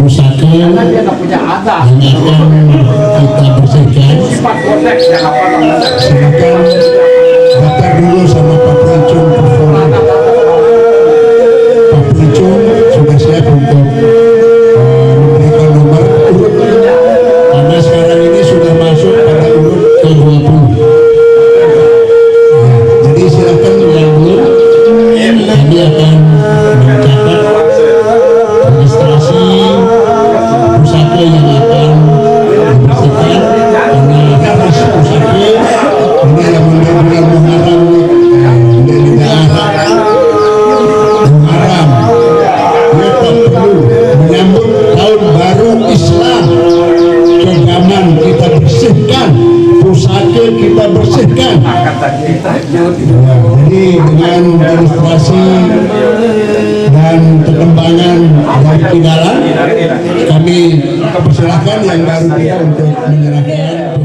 pusaka yang akan kita bersihkan. Silakan daftar dulu sama Pak Pelicung. Pak Pelicung sudah siap untuk memberikan nomor urut karena sekarang ini sudah masuk pada urut ke-20. Jadi silakan yang belum, kami akan mencatat registrasi pusaka yang akan dibersihkan karena harus pusaka ini yang bulan Muharram Muharram kita perlu menyambut tahun baru Islam. Kegaman kita bersihkan, pusaka kita bersihkan. Jadi dengan ilustrasi dan perkembangan dari Kidalang, kami persilakan yang baru kita untuk menyerahkan